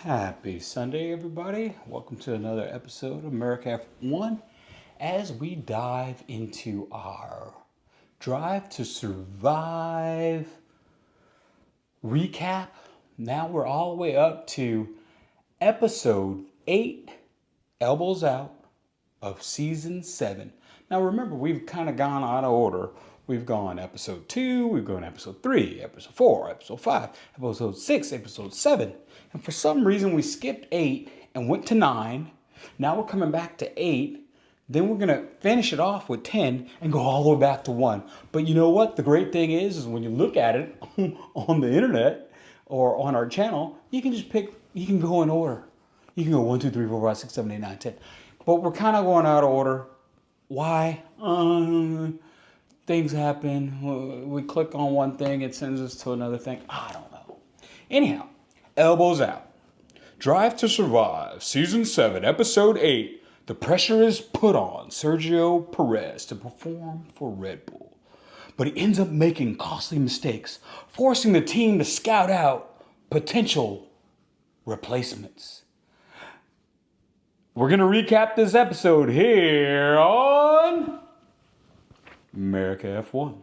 Happy Sunday, everybody. Welcome to another episode of America F1 as we dive into our Drive to Survive recap. Now we're all the way up to episode 8, Elbows Out of season 7. Now remember, we've kind of gone out of order. We've gone episode 2, we've gone episode 3, episode 4, episode 5, episode 6, episode 7. And for some reason we skipped 8 and went to 9. Now we're coming back to 8. Then we're going to finish it off with 10 and go all the way back to 1. But you know what? The great thing is when you look at it on the internet or on our channel, you can just pick, you can go in order. You can go 1, 2, 3, 4, 5, 6, 7, 8, 9, 10. But we're kind of going out of order. Why? Things happen. We click on one thing, it sends us to another thing. I don't know. Anyhow, Elbows Out. Drive to Survive, Season 7, Episode 8. The pressure is put on Sergio Pérez to perform for Red Bull. But he ends up making costly mistakes, forcing the team to scout out potential replacements. We're going to recap this episode here on America F1.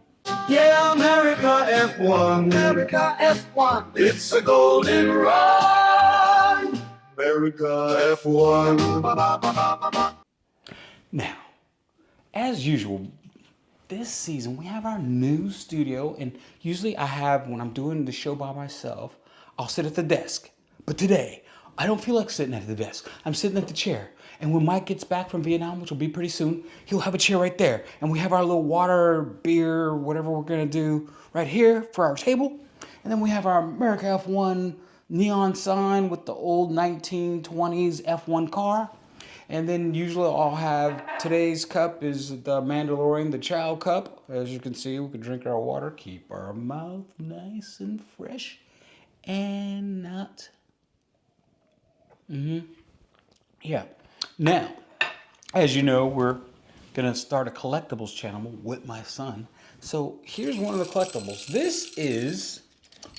Yeah, America F1. America F1. It's a golden run. America F1. Now, as usual, this season we have our new studio, and usually I have, when I'm doing the show by myself, I'll sit at the desk. But today, I don't feel like sitting at the desk. I'm sitting at the chair. And when Mike gets back from Vietnam, which will be pretty soon, he'll have a chair right there. And we have our little water, beer, whatever we're going to do right here for our table. And then we have our America F1 neon sign with the old 1920s F1 car. And then usually I'll have, today's cup is the Mandalorian, the Chow cup. As you can see, we can drink our water, keep our mouth nice and fresh and not... Yeah. Now, as you know, we're going to start a collectibles channel with my son. So here's one of the collectibles. This is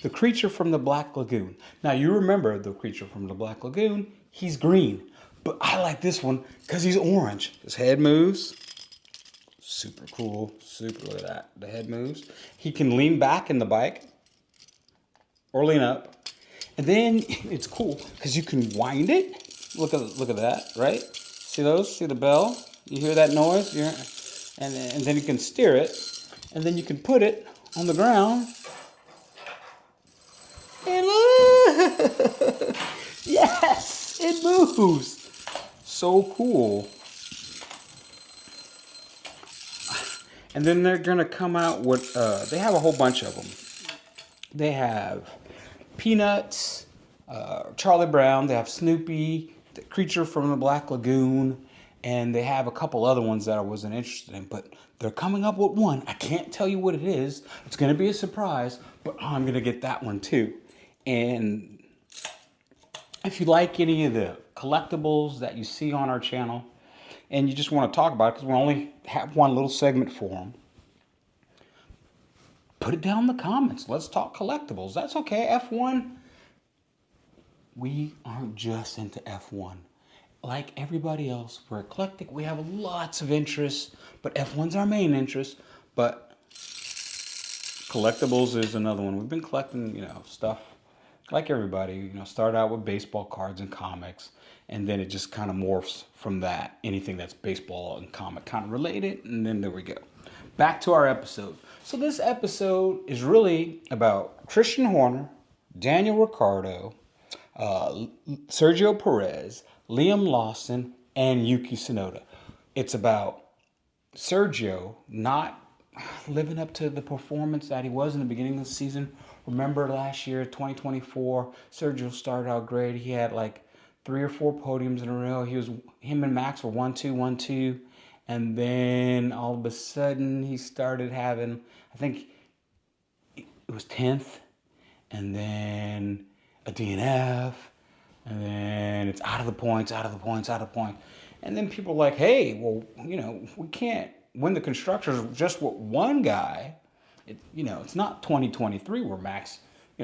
the creature from the Black Lagoon. Now, you remember the creature from the Black Lagoon. He's green. But I like this one because he's orange. His head moves. Super cool. Super, look at that. The head moves. He can lean back in the bike or lean up. And then it's cool because you can wind it. Look at that, right? See those? See the bell? You hear that noise? And then you can steer it. And then you can put it on the ground. And look! Yes! It moves! So cool. And then they're going to come out with, they have a whole bunch of them. They have Peanuts, Charlie Brown, they have Snoopy, the creature from the Black Lagoon, and they have a couple other ones that I wasn't interested in, but they're coming up with one. I can't tell you what it is. It's going to be a surprise, but I'm going to get that one too. And if you like any of the collectibles that you see on our channel, and you just want to talk about it, because we only have one little segment for them, put it down in the comments. Let's talk collectibles. That's okay. F1, we aren't just into F1. Like everybody else, we're eclectic. We have lots of interests, but F1's our main interest. But collectibles is another one. We've been collecting, stuff like everybody. Start out with baseball cards and comics, and then it just kind of morphs from that. Anything that's baseball and comic kind of related, and then there we go. Back to our episode. So this episode is really about Christian Horner, Daniel Ricciardo, Sergio Pérez, Liam Lawson, and Yuki Tsunoda. It's about Sergio not living up to the performance that he was in the beginning of the season. Remember last year, 2024, Sergio started out great. He had like 3 or 4 podiums in a row. Him and Max were 1-2, 1-2. And then all of a sudden he started having, I think it was 10th, and then a DNF, and then it's out of the points. And then people are like, hey, well, we can't win the Constructors just with one guy. It's not 2023 where Max,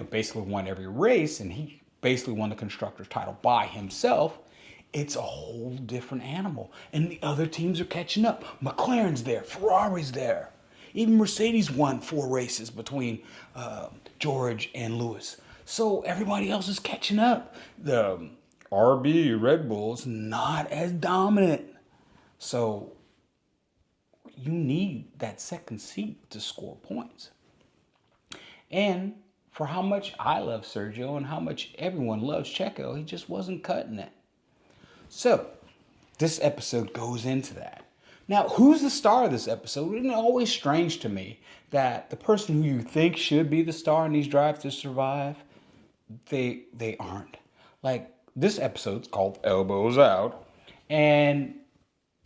basically won every race, and he basically won the constructor's title by himself, it's a whole different animal. And the other teams are catching up. McLaren's there, Ferrari's there. Even Mercedes won 4 races between George and Lewis. So everybody else is catching up. The RB Red Bull's not as dominant. So you need that second seat to score points. And for how much I love Sergio and how much everyone loves Checo, he just wasn't cutting it. So this episode goes into that. Now, who's the star of this episode? It's always strange to me that the person who you think should be the star in these Drive to Survive, they aren't. Like, this episode's called Elbows Out, and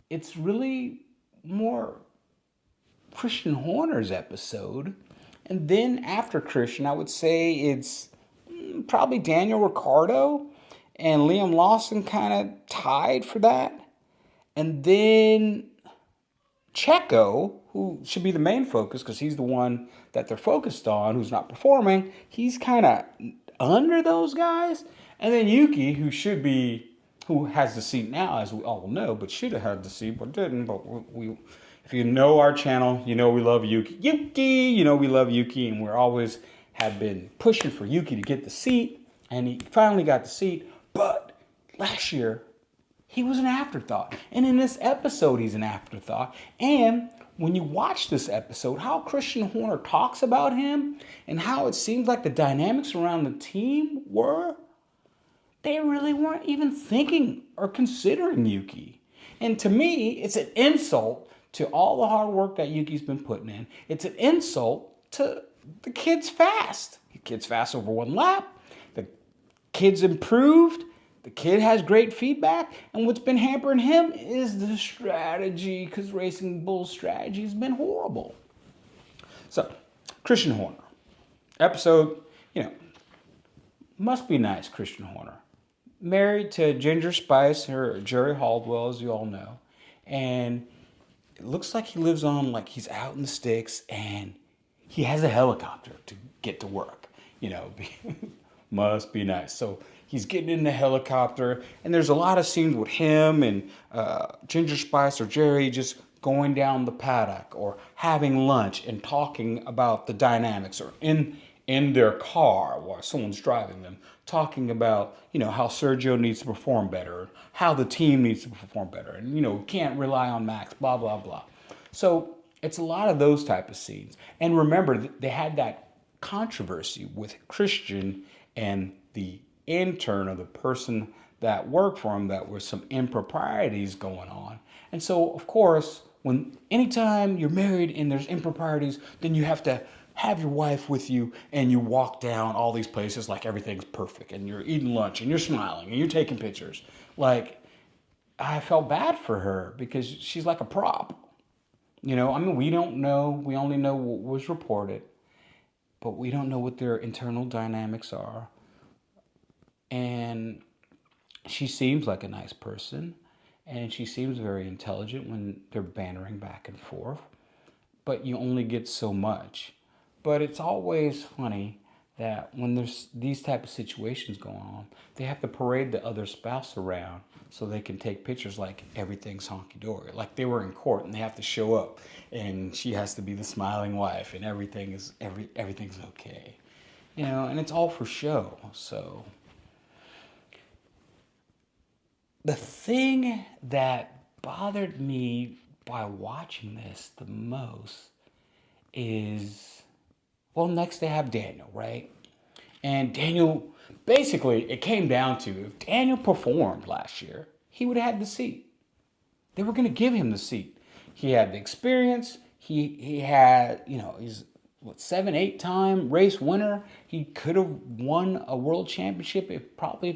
it's really more Christian Horner's episode. And then after Christian, I would say it's probably Daniel Ricciardo and Liam Lawson kind of tied for that. And then Checo, who should be the main focus because he's the one that they're focused on, who's not performing, he's kind of under those guys. And then Yuki, who has the seat now, as we all know, but should have had the seat, but didn't. But we if you know our channel, you know we love Yuki. We love Yuki, and we're always have been pushing for Yuki to get the seat, and he finally got the seat. But last year, he was an afterthought. And in this episode, he's an afterthought. And when you watch this episode, how Christian Horner talks about him and how it seems like the dynamics around the team were, they really weren't even thinking or considering Yuki. And to me, it's an insult to all the hard work that Yuki's been putting in. It's an insult to the kid's fast. The kid's fast over 1 lap. The kid's improved. The kid has great feedback, and what's been hampering him is the strategy, because Racing Bull's strategy has been horrible. So, Christian Horner. Episode, must be nice, Christian Horner. Married to Ginger Spice, or Jerry Haldwell, as you all know. And it looks like he lives on, like he's out in the sticks, and he has a helicopter to get to work. Must be nice. So, he's getting in the helicopter, and there's a lot of scenes with him and Ginger Spice or Jerry just going down the paddock or having lunch and talking about the dynamics, or in their car while someone's driving them, talking about, how Sergio needs to perform better, how the team needs to perform better, and, can't rely on Max, blah, blah, blah. So it's a lot of those type of scenes. And remember, they had that controversy with Christian and the intern or the person that worked for him, that were some improprieties going on. And so, of course, anytime you're married and there's improprieties, then you have to have your wife with you, and you walk down all these places like everything's perfect, and you're eating lunch and you're smiling and you're taking pictures. Like, I felt bad for her because she's like a prop. We don't know. We only know what was reported, but we don't know what their internal dynamics are. And she seems like a nice person, and she seems very intelligent when they're bantering back and forth, but you only get so much. But it's always funny that when there's these type of situations going on, they have to parade the other spouse around so they can take pictures like everything's honky-dory. Like they were in court and they have to show up, and she has to be the smiling wife, and everything's okay. And it's all for show. So the thing that bothered me by watching this the most is, next they have Daniel, right? And Daniel, basically, it came down to, if Daniel performed last year, he would have had the seat. They were going to give him the seat. He had the experience. He had, he's 7-8-time race winner. He could have won a world championship if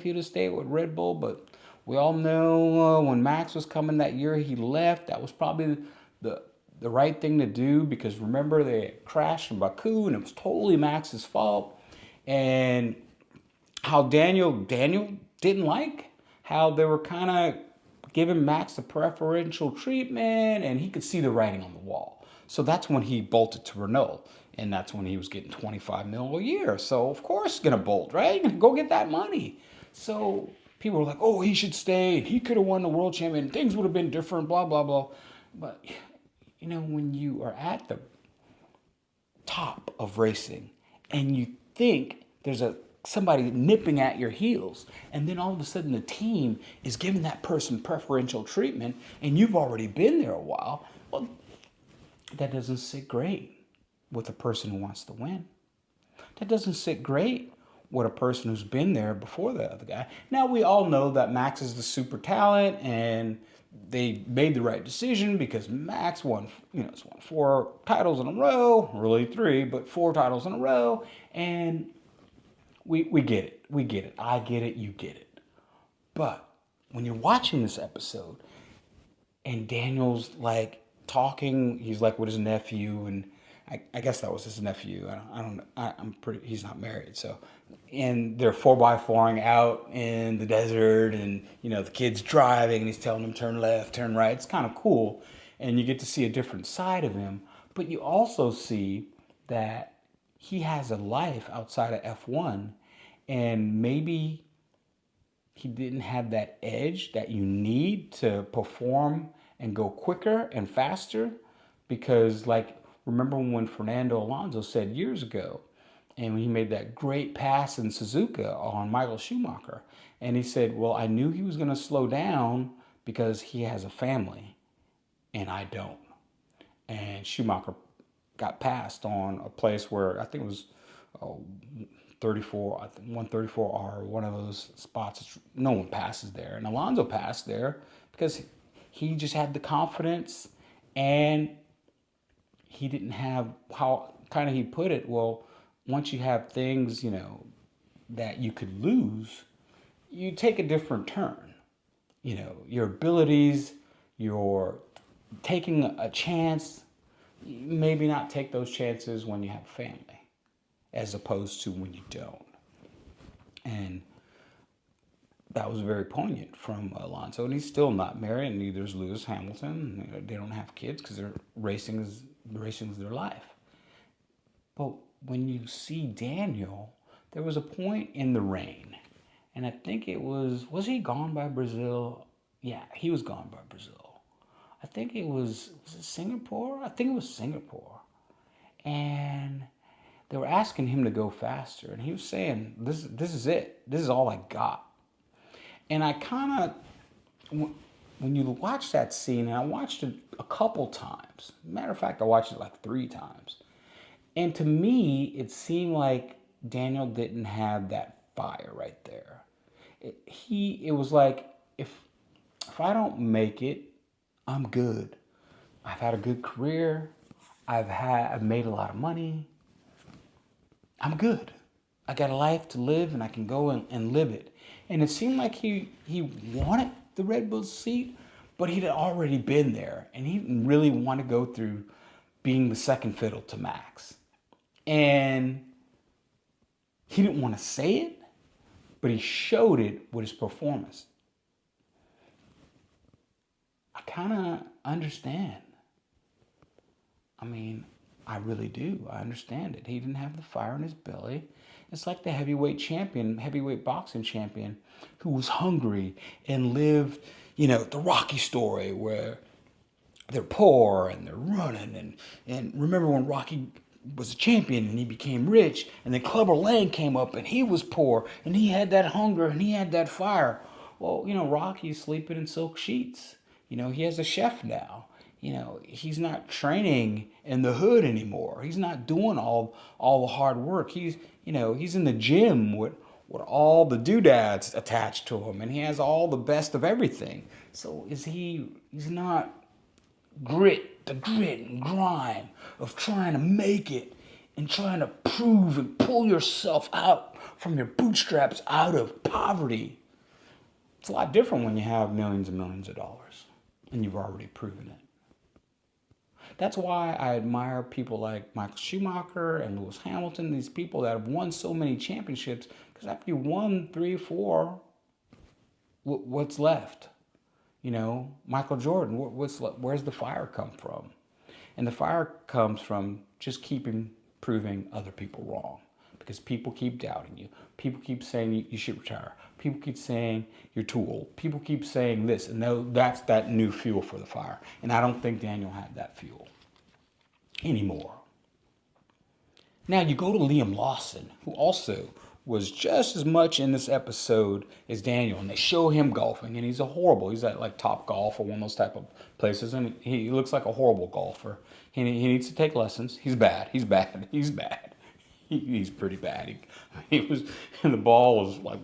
he'd have stayed with Red Bull, but we all know when Max was coming that year, he left. That was probably the right thing to do, because remember, they crashed in Baku and it was totally Max's fault. And how Daniel didn't like how they were kind of giving Max the preferential treatment, and he could see the writing on the wall. So that's when he bolted to Renault. And that's when he was getting 25 mil a year. So of course, gonna bolt, right? Go get that money. So people were like, "Oh, he should stay, and he could have won the world champion. Things would have been different." Blah blah blah. But when you are at the top of racing, and you think there's somebody nipping at your heels, and then all of a sudden the team is giving that person preferential treatment, and you've already been there a while. Well, that doesn't sit great with a person who wants to win. That doesn't sit great with a person who's been there before the other guy. Now, we all know that Max is the super talent, and they made the right decision because Max won, he's won 4 titles in a row, really 3, but 4 titles in a row, and we get it. We get it. I get it. You get it. But when you're watching this episode and Daniel's like talking, he's like with his nephew, and I guess that was his nephew. I don't know. I'm pretty. He's not married, so. And they're 4x4ing out in the desert, and the kid's driving, and he's telling them turn left, turn right. It's kind of cool, and you get to see a different side of him. But you also see that he has a life outside of F1, and maybe he didn't have that edge that you need to perform and go quicker and faster. Because, like, remember when Fernando Alonso said years ago, and when he made that great pass in Suzuka on Michael Schumacher, and he said, well, I knew he was going to slow down because he has a family and I don't. And Schumacher got passed on a place where I think it was 34, I think 134R, one of those spots. No one passes there, and Alonso passed there because he just had the confidence, and he didn't have, how kind of he put it. Well, once you have things that you could lose, you take a different turn. Your abilities, your taking a chance. Maybe not take those chances when you have a family, as opposed to when you don't. And that was very poignant from Alonso. And he's still not married, and neither is Lewis Hamilton. They don't have kids because racing is their life. But when you see Daniel, there was a point in the rain, and I think it was he gone by Brazil? Yeah, he was gone by Brazil. I think it was it Singapore? I think it was Singapore. And they were asking him to go faster, and he was saying, this is it. This is all I got. And I kind of, when you watch that scene, and I watched it a couple times. Matter of fact, I watched it like 3 times. And to me, it seemed like Daniel didn't have that fire right there. It was like, if I don't make it, I'm good. I've had a good career. I've made a lot of money. I'm good. I got a life to live, and I can go and live it. And it seemed like he wanted the Red Bull seat, but he'd already been there, and he didn't really want to go through being the second fiddle to Max. And he didn't want to say it, but he showed it with his performance. I kind of understand. I mean, I really do. I understand it. He didn't have the fire in his belly. It's like the heavyweight boxing champion, who was hungry and lived, the Rocky story where they're poor and they're running. And remember when Rocky was a champion and he became rich, and then Clubber Lang came up and he was poor and he had that hunger and he had that fire. Well, Rocky's sleeping in silk sheets. He has a chef now. He's not training in the hood anymore. He's not doing all the hard work. He's in the gym with all the doodads attached to him, and he has all the best of everything. So he's not the grit and grime of trying to make it and trying to prove and pull yourself out from your bootstraps out of poverty. It's a lot different when you have millions and millions of dollars and you've already proven it. That's why I admire people like Michael Schumacher and Lewis Hamilton, these people that have won so many championships, because after you won 3 or 4, what's left? Michael Jordan, where's the fire come from? And the fire comes from just keeping proving other people wrong. Because people keep doubting you. People keep saying you should retire. People keep saying you're too old. People keep saying this. And that's that new fuel for the fire. And I don't think Daniel had that fuel anymore. Now you go to Liam Lawson, who also was just as much in this episode as Daniel, and they show him golfing, and he's at like Top Golf or one of those type of places, and he looks like a horrible golfer. He needs to take lessons. He's bad. He's bad. He's pretty bad. He was, and the ball was like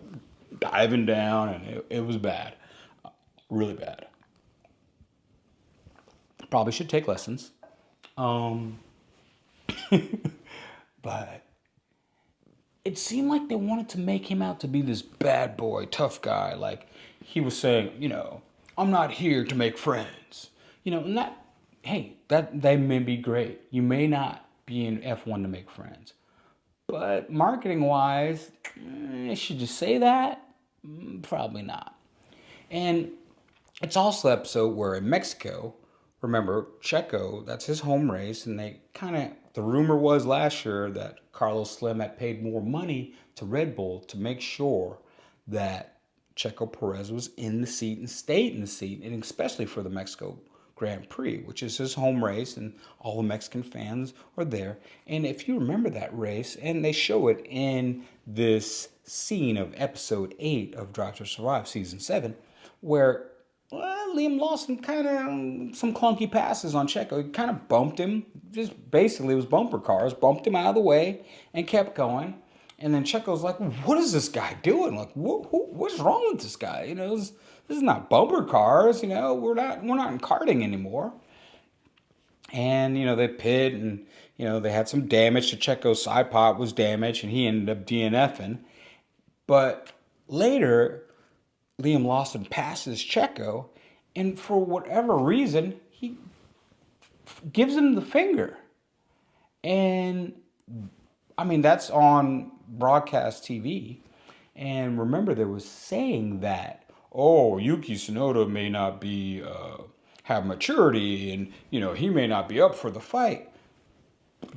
diving down, and it was bad, really bad. Probably should take lessons. But it seemed like they wanted to make him out to be this bad boy, tough guy. Like he was saying, I'm not here to make friends. And that may be great. You may not be in F1 to make friends. But marketing wise, should you say that? Probably not. And it's also the episode where in Mexico, remember, Checo, that's his home race, and the rumor was last year that Carlos Slim had paid more money to Red Bull to make sure that Checo Perez was in the seat and stayed in the seat, and especially for the Mexico Grand Prix, which is his home race, and all the Mexican fans are there. And if you remember that race, and they show it in this scene of episode 8 of Drive to Survive season 7, where Liam Lawson kind of, some clunky passes on Checo. He kind of bumped him, just basically it was bumper cars, bumped him out of the way and kept going. And then Checo's like, what is this guy doing? Like, what's wrong with this guy? This is not bumper cars, we're not in karting anymore. And, they pit and, they had some damage to Checo's side pot was damaged and he ended up DNFing. But later, Liam Lawson passes Checo, and for whatever reason, he gives him the finger. And, that's on broadcast TV. And remember, there was saying that, Yuki Tsunoda may not be, have maturity, and, he may not be up for the fight.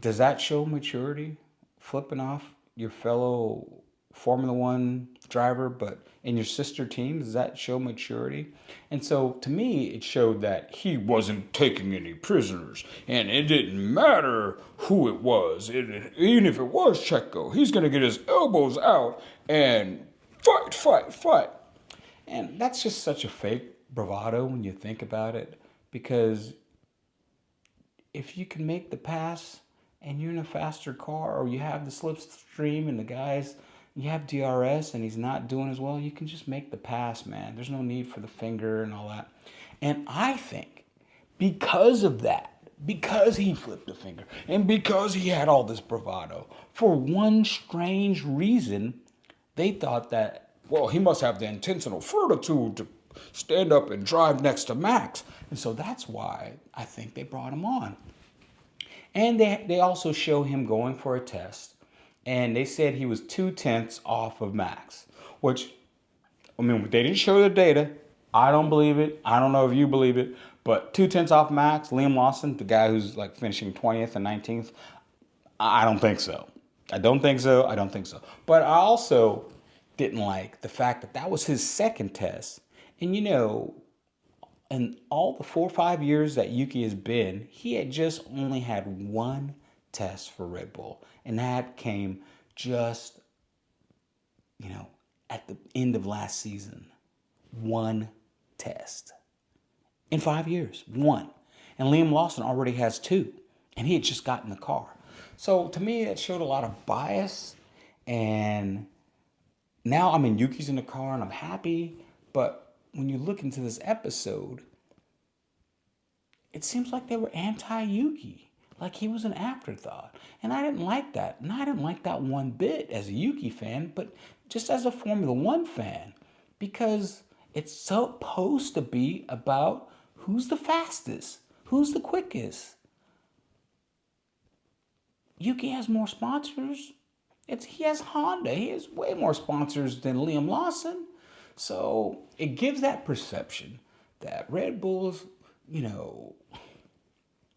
Does that show maturity? Flipping off your fellow Formula One driver, but in your sister team, does that show maturity? And so to me, it showed that he wasn't taking any prisoners, and it didn't matter who it was. Even if it was Checo, he's going to get his elbows out and fight. And that's just such a fake bravado when you think about it, because if you can make the pass and you're in a faster car, or you have the slipstream and the guys, you have DRS and he's not doing as well, you can just make the pass, man. There's no need for the finger and all that. And I think because of that, because he flipped the finger, and because he had all this bravado, for one strange reason, they thought that, he must have the intentional fortitude to stand up and drive next to Max. And so that's why I think they brought him on. And they also show him going for a test. And they said he was 0.2 off of Max, which, they didn't show the data. I don't believe it. I don't know if you believe it, but 0.2 off Max, Liam Lawson, the guy who's like finishing 20th and 19th, I don't think so. I don't think so. But I also didn't like the fact that was his second test. And in all the 4 or 5 years that Yuki has been, he had just only had one test for Red Bull. And that came just, at the end of last season. One test. In 5 years, one. And Liam Lawson already has 2. And he had just gotten the car. So to me, it showed a lot of bias. And now Yuki's in the car and I'm happy. But when you look into this episode, it seems like they were anti-Yuki. Like he was an afterthought. And I didn't like that. And I didn't like that one bit as a Yuki fan, but just as a Formula One fan. Because it's supposed to be about who's the fastest, who's the quickest. Yuki has more sponsors. He has Honda. He has way more sponsors than Liam Lawson. So it gives that perception that Red Bull's,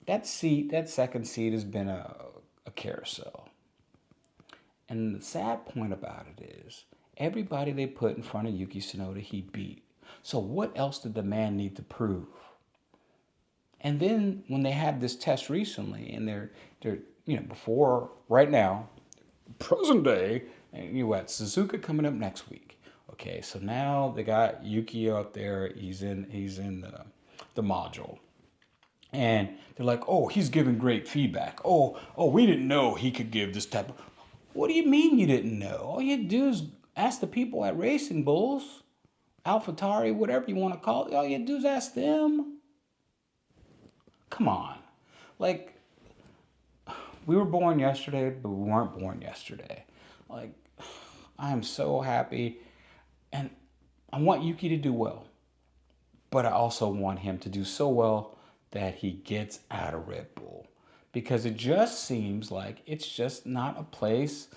that second seat has been a a carousel. And the sad point about it is, everybody they put in front of Yuki Tsunoda, he beat. So what else did the man need to prove? And then when they had this test recently, and they're before right now, present day, and you got Suzuka coming up next week. Okay, so now they got Yuki out there. He's in the module. And they're like, oh, he's giving great feedback. Oh, we didn't know he could give this type of. What do you mean you didn't know? All you do is ask the people at Racing Bulls, AlphaTauri, whatever you want to call it. All you do is ask them. Come on. Like, we were born yesterday, but we weren't born yesterday. Like, I am so happy. And I want Yuki to do well. But I also want him to do so well that he gets out of Red Bull. Because it just seems like it's just not a place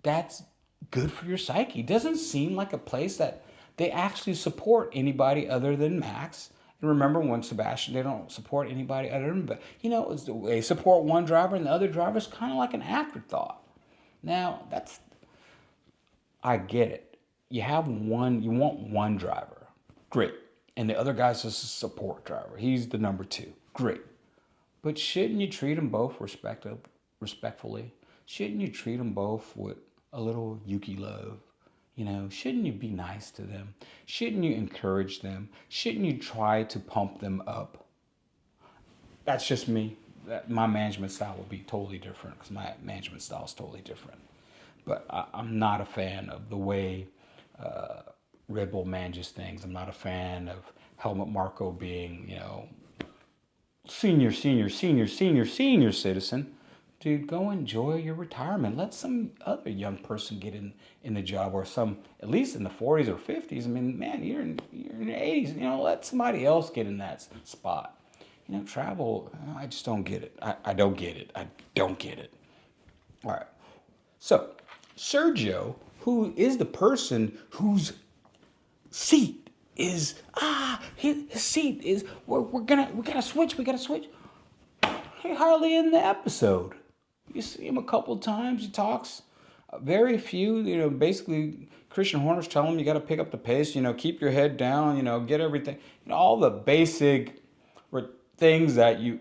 that's good for your psyche. It doesn't seem like a place that they actually support anybody other than Max. And remember when Sebastian, they don't support anybody other than, they support one driver and the other driver is kind of like an afterthought. Now, I get it. You want one driver. Great. And the other guy's just a support driver. He's the number 2. Great. But shouldn't you treat them both respectfully? Shouldn't you treat them both with a little Yuki love? Shouldn't you be nice to them? Shouldn't you encourage them? Shouldn't you try to pump them up? That's just me. My management style would be totally different because my management style is totally different. But I'm not a fan of the way Red Bull manages things. I'm not a fan of Helmut Marko being, senior citizen. Dude, go enjoy your retirement. Let some other young person get in the job, or some, at least in the 40s or 50s. I mean, man, you're in your 80s. Let somebody else get in that spot. Travel, I just don't get it. I don't get it. I don't get it. All right. So, Sergio, who is the person whose seat is, his seat is, we gotta switch. He hardly in the episode. You see him a couple times. He talks very few. Basically, Christian Horner's telling him you got to pick up the pace. Keep your head down. Get everything. All the basic things that you.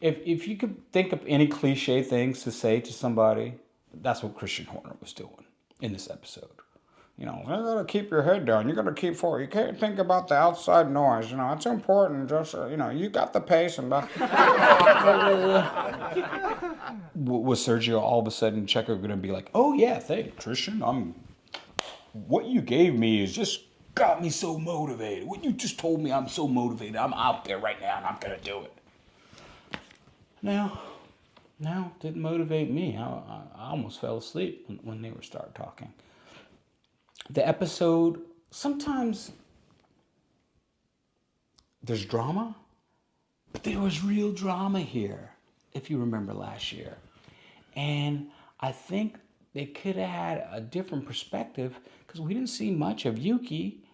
If you could think of any cliche things to say to somebody, that's what Christian Horner was doing in this episode. You gotta keep your head down. You gotta keep forward. You can't think about the outside noise. It's important. Just you got the pace and. Was Sergio all of a sudden Checo gonna be like, oh yeah, thank Christian. What you gave me is just got me so motivated. What you just told me, I'm so motivated. I'm out there right now and I'm gonna do it. No, didn't motivate me. I almost fell asleep when they were start talking. The episode, sometimes there's drama, but there was real drama here, if you remember last year. And I think they could have had a different perspective because we didn't see much of Yuki.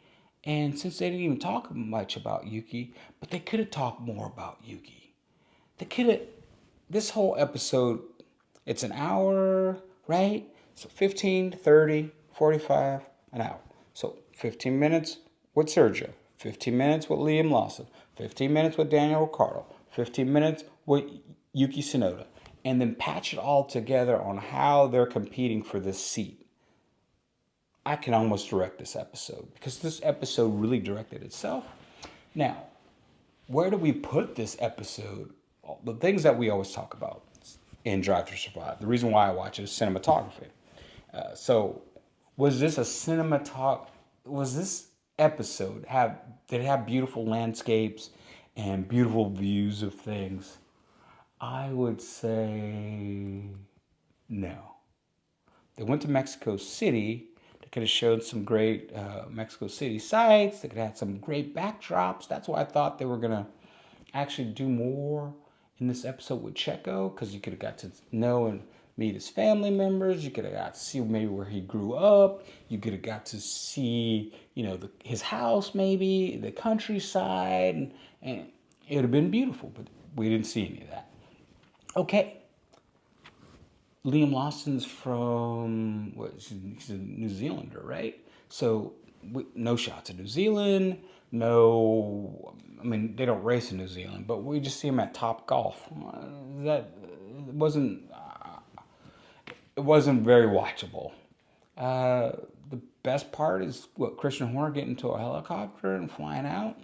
And since they didn't even talk much about Yuki, but they could have talked more about Yuki. This whole episode, it's an hour, right? So 15, 30, 45, an hour. So 15 minutes with Sergio, 15 minutes with Liam Lawson, 15 minutes with Daniel Ricciardo, 15 minutes with Yuki Tsunoda, and then patch it all together on how they're competing for this seat. I can almost direct this episode because this episode really directed itself. Now, where do we put this episode? The things that we always talk about in Drive to Survive. The reason why I watch it is cinematography. So, was this episode did it have beautiful landscapes and beautiful views of things? I would say no. They went to Mexico City. They could have showed some great Mexico City sights. They could have had some great backdrops. That's why I thought they were going to actually do more in this episode with Checo, because you could have got to know and meet his family members. You could have got to see maybe where he grew up. You could have got to see, his house maybe, the countryside, and it would have been beautiful, but we didn't see any of that. Okay, Liam Lawson's from he's a New Zealander, right? So no shots in New Zealand. No, I mean they don't race in New Zealand, but we just see him at Top Golf. That wasn't it wasn't very watchable. The best part is what Christian Horner getting into a helicopter and flying out.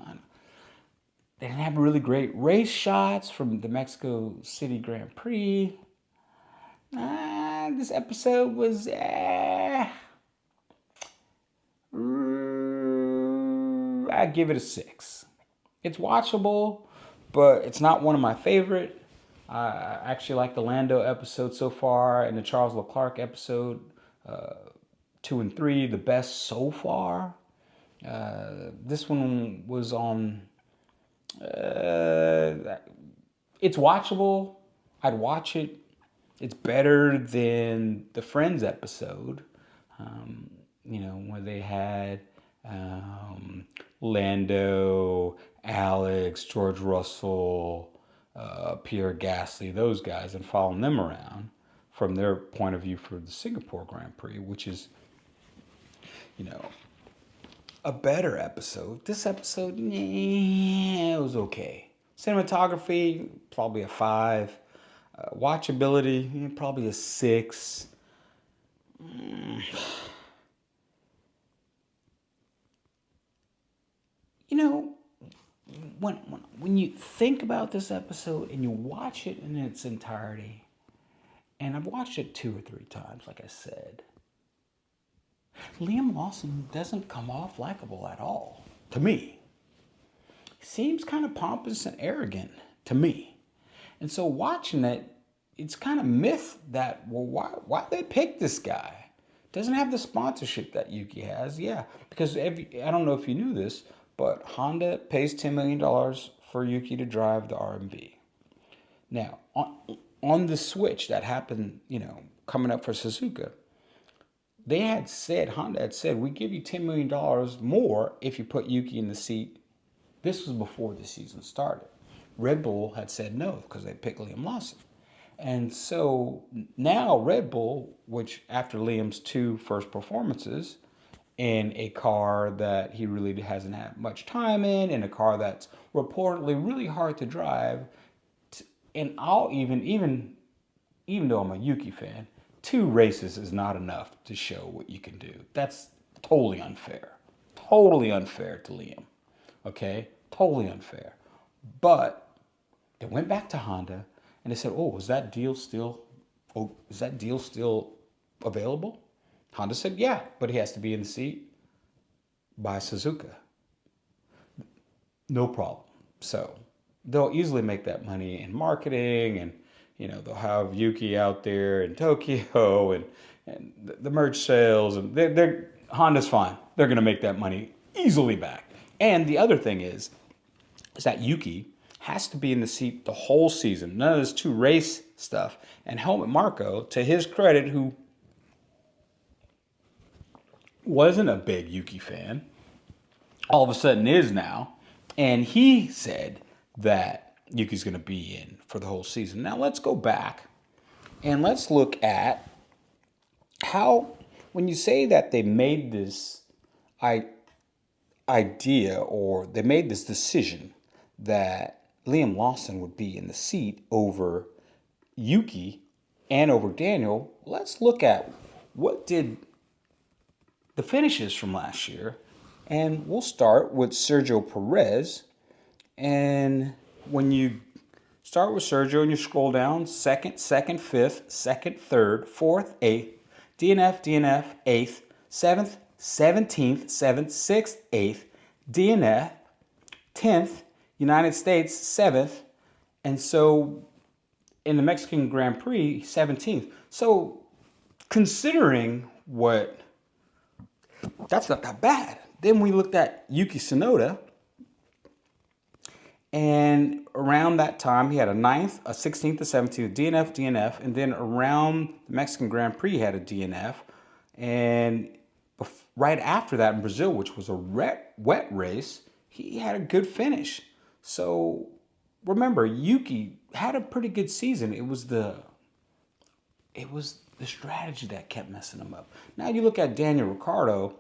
They didn't have really great race shots from the Mexico City Grand Prix. This episode was I give it a 6. It's watchable, but it's not one of my favorite. I actually like the Lando episode so far and the Charles Leclerc episode 2 and 3 the best so far. This one was on. It's watchable. I'd watch it. It's better than the Friends episode, where they had Lando, Alex, George Russell, Pierre Gasly, those guys, and following them around from their point of view for the Singapore Grand Prix, which is, a better episode. This episode, it was okay. Cinematography, probably a 5. Watchability, probably a 6. When you think about this episode and you watch it in its entirety, and I've watched it 2 or 3 times, like I said, Liam Lawson doesn't come off likable at all, to me. He seems kind of pompous and arrogant, to me. And so watching it, it's kind of myth that, well, why they pick this guy? Doesn't have the sponsorship that Yuki has. Yeah, because I don't know if you knew this, but Honda pays $10 million for Yuki to drive the R&B. Now, on the switch that happened, coming up for Suzuka, Honda had said, we give you $10 million more if you put Yuki in the seat. This was before the season started. Red Bull had said no because they picked Liam Lawson. And so now Red Bull, which after Liam's 2 first performances in a car that he really hasn't had much time in a car that's reportedly really hard to drive, and I'll even though I'm a Yuki fan, 2 races is not enough to show what you can do. That's totally unfair. Totally unfair to Liam. Okay? Totally unfair. But they went back to Honda and they said, is that deal still available? Honda said, yeah, but he has to be in the seat by Suzuka. No problem. So they'll easily make that money in marketing, and they'll have Yuki out there in Tokyo and the merch sales, and they're Honda's fine. They're going to make that money easily back. And the other thing is that Yuki has to be in the seat the whole season. None of this 2 race stuff. And Helmut Marko, to his credit, who wasn't a big Yuki fan, all of a sudden is now. And he said that Yuki's going to be in for the whole season. Now let's go back and let's look at how, when you say that they made this idea, or they made this decision that Liam Lawson would be in the seat over Yuki and over Daniel, let's look at what did the finishes from last year. And we'll start with Sergio Pérez. And when you start with Sergio and you scroll down, second, 5th, second, 3rd, 4th, 8th, DNF, 8th, 7th, 17th, 7th, 6th, 8th, DNF, 10th, United States, 7th, and so in the Mexican Grand Prix, 17th. So considering that's not that bad. Then we looked at Yuki Tsunoda, and around that time he had a 9th, a 16th, a 17th, DNF, and then around the Mexican Grand Prix he had a DNF, and right after that in Brazil, which was a wet race, he had a good finish. So remember, Yuki had a pretty good season. It was the it was the strategy that kept messing him up. Now you look at Daniel Ricciardo,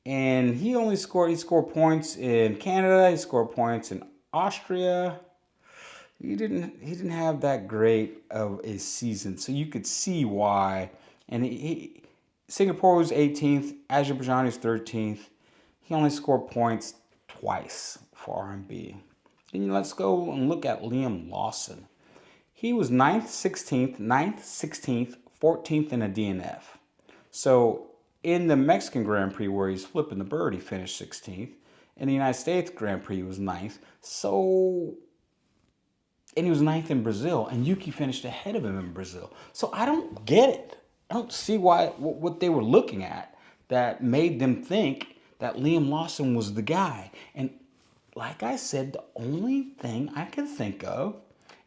and he scored points in Canada, he scored points in Austria. He didn't have that great of a season, so you could see why. And Singapore was 18th, Azerbaijan was 13th. He only scored points twice for RMB. And let's go and look at Liam Lawson. He was 9th, 16th, 9th, 16th, 14th in a DNF. So in the Mexican Grand Prix where he's flipping the bird, he finished 16th. In the United States Grand Prix, he was 9th. And he was 9th in Brazil, and Yuki finished ahead of him in Brazil. So I don't get it. I don't see what they were looking at that made them think that Liam Lawson was the guy. And like I said, the only thing I can think of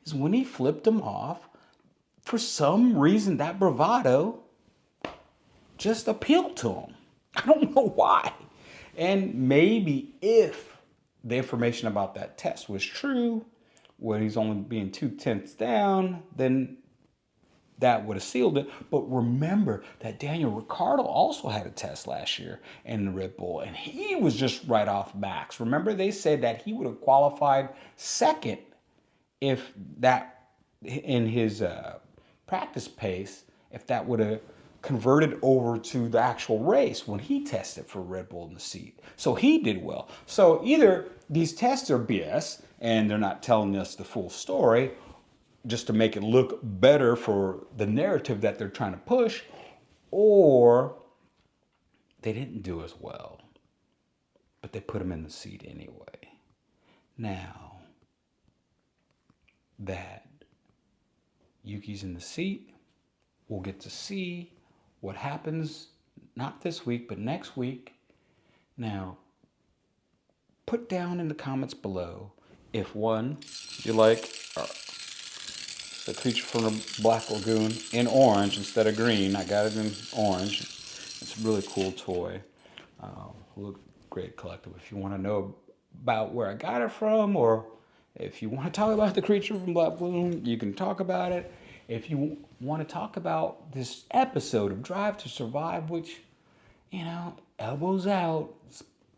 is when he flipped him off, for some reason that bravado just appealed to him. I don't know why. And maybe if the information about that test was true, where he's only being 0.2 down, then that would have sealed it. But remember that Daniel Ricciardo also had a test last year in the Red Bull, and he was just right off Max. Remember, they said that he would have qualified second if that, in his practice pace, if that would have converted over to the actual race when he tested for Red Bull in the seat. So he did well. So either these tests are BS and they're not telling us the full story just to make it look better for the narrative that they're trying to push, or they didn't do as well, but they put him in the seat anyway. Now that Yuki's in the seat, we'll get to see what happens, not this week, but next week. Now, put down in the comments below if you like the creature from the Black Lagoon in orange instead of green. I got it in orange. It's a really cool toy. Look great collectible. If you want to know about where I got it from, or if you want to talk about the creature from Black Lagoon, you can talk about it. If you want to talk about this episode of Drive to Survive, which, elbows out,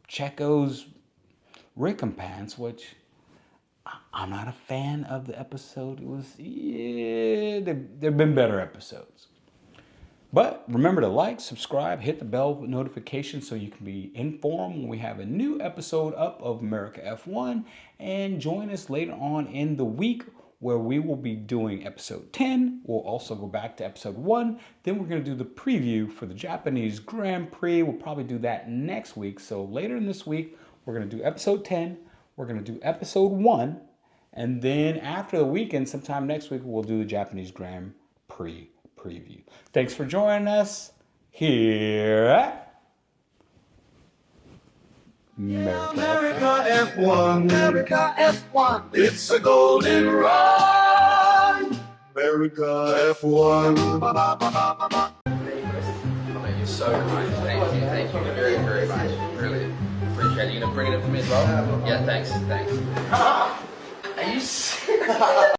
Checo's recompense, which I'm not a fan of the episode. It was, there've been better episodes. But remember to like, subscribe, hit the bell notification so you can be informed when we have a new episode up of America F1. And join us later on in the week where we will be doing episode 10. We'll also go back to episode 1. Then we're going to do the preview for the Japanese Grand Prix. We'll probably do that next week. So later in this week, we're going to do episode 10. We're going to do episode 1. And then after the weekend, sometime next week, we'll do the Japanese Grand Prix preview. Thanks for joining us here at America F1. America F1. It's a golden run. America F1. You're so kind. Thank you very, very much. Really appreciate it. You gonna bring it in for me as well? Yeah, thanks. Are you serious?